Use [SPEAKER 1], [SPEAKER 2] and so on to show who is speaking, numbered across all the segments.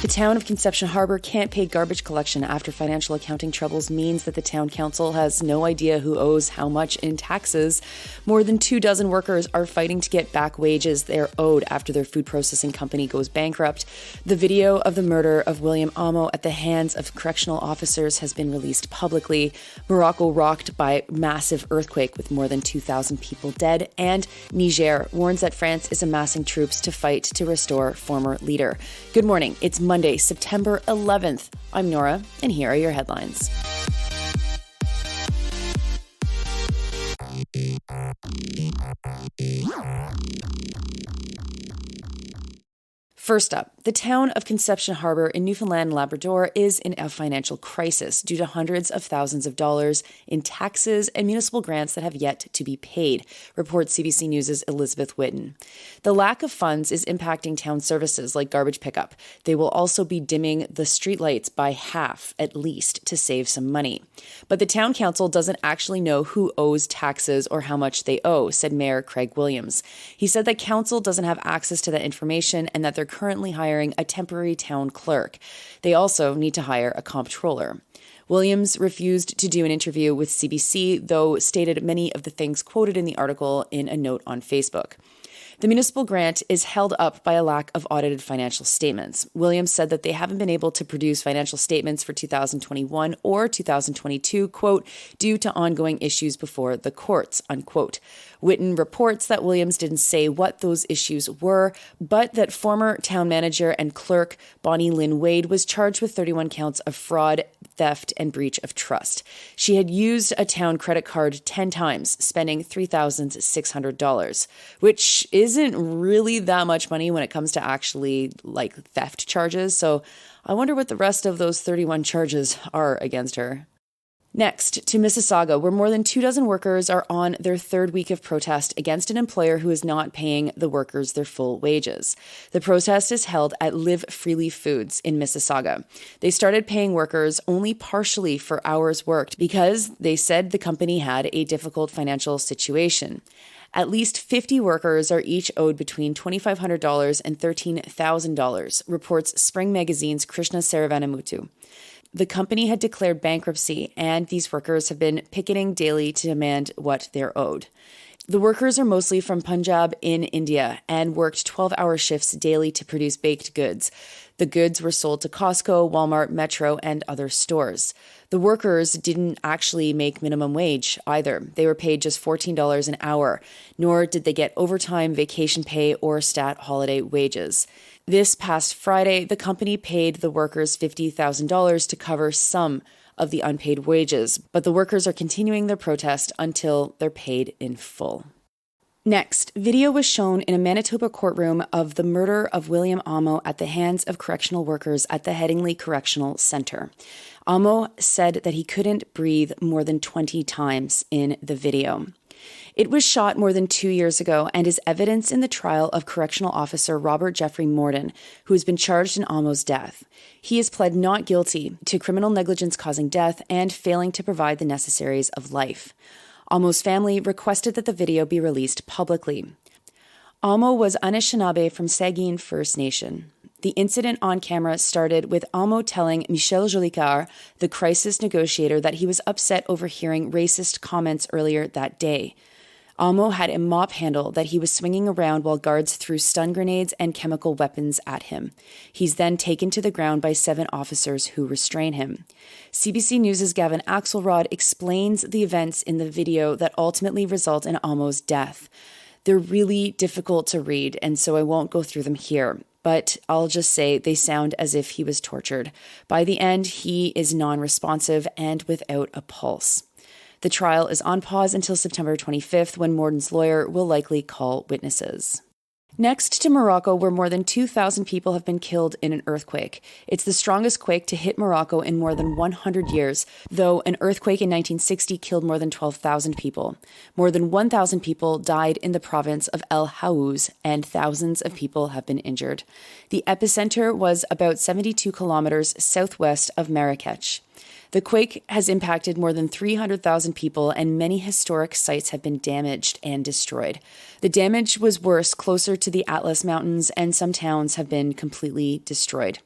[SPEAKER 1] The town of Conception Harbor can't pay garbage collection after financial accounting troubles means that the town council has no idea who owes how much in taxes. More than 24 workers are fighting to get back wages they're owed after their food processing company goes bankrupt. The video of the murder of William Amo at the hands of correctional officers has been released publicly. Morocco rocked by massive earthquake with more than 2,000 people dead. And Niger warns that France is amassing troops to fight to restore former leader. Good morning. It's Monday, September 11th. I'm Nora, and here are your headlines. First up, the town of Conception Harbor in Newfoundland and Labrador is in a financial crisis due to hundreds of thousands of dollars in taxes and municipal grants that have yet to be paid, reports CBC News' Elizabeth Whitten. The lack of funds is impacting town services like garbage pickup. They will also be dimming the streetlights by half, at least, to save some money. But the town council doesn't actually know who owes taxes or how much they owe, said Mayor Craig Williams. He said that council doesn't have access to that information and that they're currently hiring a temporary town clerk. They also need to hire a comptroller. Williams refused to do an interview with CBC, though stated many of the things quoted in the article in a note on Facebook. The municipal grant is held up by a lack of audited financial statements. Williams said that they haven't been able to produce financial statements for 2021 or 2022, quote, due to ongoing issues before the courts, unquote. Whitten reports that Williams didn't say what those issues were, but that former town manager and clerk Bonnie Lynn Wade was charged with 31 counts of fraud, theft, and breach of trust. She had used a town credit card 10 times, spending $3,600, which isn't really that much money when it comes to actually like theft charges. So I wonder what the rest of those 31 charges are against her. Next, to Mississauga, where more than 24 workers are on their third week of protest against an employer who is not paying the workers their full wages. The protest is held at Live Freely Foods in Mississauga. They started paying workers only partially for hours worked because they said the company had a difficult financial situation. At least 50 workers are each owed between $2,500 and $13,000, reports Spring Magazine's Krishna Saravanamuthu. The company had declared bankruptcy, and these workers have been picketing daily to demand what they're owed. The workers are mostly from Punjab in India and worked 12-hour shifts daily to produce baked goods. The goods were sold to Costco, Walmart, Metro, and other stores. The workers didn't actually make minimum wage either. They were paid just $14 an hour, nor did they get overtime, vacation pay, or stat holiday wages. This past Friday, the company paid the workers $50,000 to cover some of the unpaid wages, but the workers are continuing their protest until they're paid in full. Next, video was shown in a Manitoba courtroom of the murder of William Amo at the hands of correctional workers at the Headingley Correctional Centre. Amo said that he couldn't breathe more than 20 times in the video. It was shot more than 2 years ago and is evidence in the trial of correctional officer Robert Jeffrey Morden, who has been charged in Amo's death. He has pled not guilty to criminal negligence causing death and failing to provide the necessaries of life. Amo's family requested that the video be released publicly. Amo was Anishinaabe from Saugeen First Nation. The incident on camera started with Amo telling Michel Jolicoeur, the crisis negotiator, that he was upset over hearing racist comments earlier that day. Amo had a mop handle that he was swinging around while guards threw stun grenades and chemical weapons at him. He's then taken to the ground by 7 officers who restrain him. CBC News' Gavin Axelrod explains the events in the video that ultimately result in Amo's death. They're really difficult to read, and so I won't go through them here. But I'll just say they sound as if he was tortured. By the end, he is non-responsive and without a pulse. The trial is on pause until September 25th, when Morden's lawyer will likely call witnesses. Next to Morocco, where more than 2,000 people have been killed in an earthquake. It's the strongest quake to hit Morocco in more than 100 years, though an earthquake in 1960 killed more than 12,000 people. More than 1,000 people died in the province of El Haouz, and thousands of people have been injured. The epicenter was about 72 kilometers southwest of Marrakech. The quake has impacted more than 300,000 people, and many historic sites have been damaged and destroyed. The damage was worse closer to the Atlas Mountains, and some towns have been completely destroyed.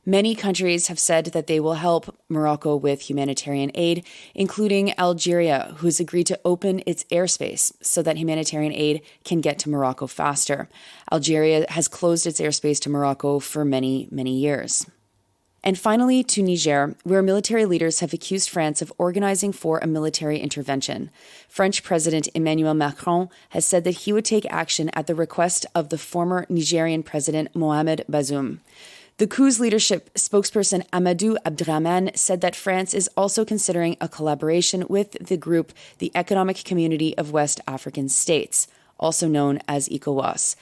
[SPEAKER 1] Many countries have said that they will help Morocco with humanitarian aid, including Algeria, who's agreed to open its airspace so that humanitarian aid can get to Morocco faster. Algeria has closed its airspace to Morocco for many, many years. And finally, to Niger, where military leaders have accused France of organizing for a military intervention. French President Emmanuel Macron has said that he would take action at the request of the former Nigerian President Mohamed Bazoum. The coup's leadership spokesperson Amadou Abdrahman said that France is also considering a collaboration with the group, the Economic Community of West African States, also known as ECOWAS.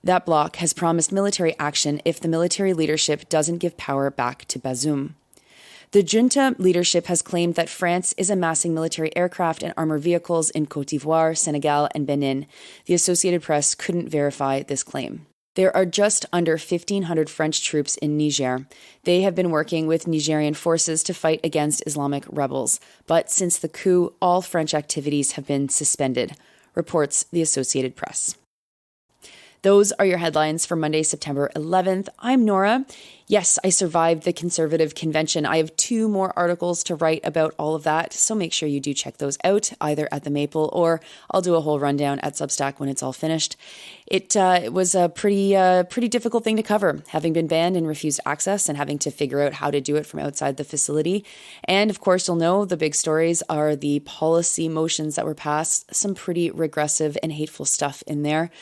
[SPEAKER 1] That bloc has promised military action if the military leadership doesn't give power back to Bazoum. The junta leadership has claimed that France is amassing military aircraft and armored vehicles in Côte d'Ivoire, Senegal, and Benin. The Associated Press couldn't verify this claim. There are just under 1,500 French troops in Niger. They have been working with Nigerian forces to fight against Islamic rebels. But since the coup, all French activities have been suspended, reports the Associated Press. Those are your headlines for Monday, September 11th. I'm Nora. Yes, I survived the Conservative Convention. I have 2 more articles to write about all of that, so make sure you do check those out, either at the Maple or I'll do a whole rundown at Substack when it's all finished. It was a pretty difficult thing to cover, having been banned and refused access and having to figure out how to do it from outside the facility. And of course, you'll know the big stories are the policy motions that were passed, some pretty regressive and hateful stuff in there.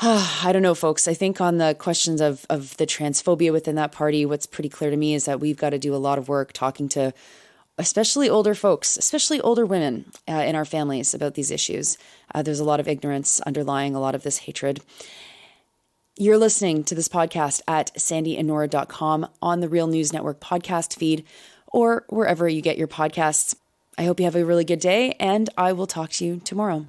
[SPEAKER 1] I don't know, folks. I think on the questions of the transphobia within that party, what's pretty clear to me is that we've got to do a lot of work talking to especially older folks, especially older women in our families about these issues. There's a lot of ignorance underlying a lot of this hatred. You're listening to this podcast at sandyandnora.com, on the Real News Network podcast feed, or wherever you get your podcasts. I hope you have a really good day, and I will talk to you tomorrow.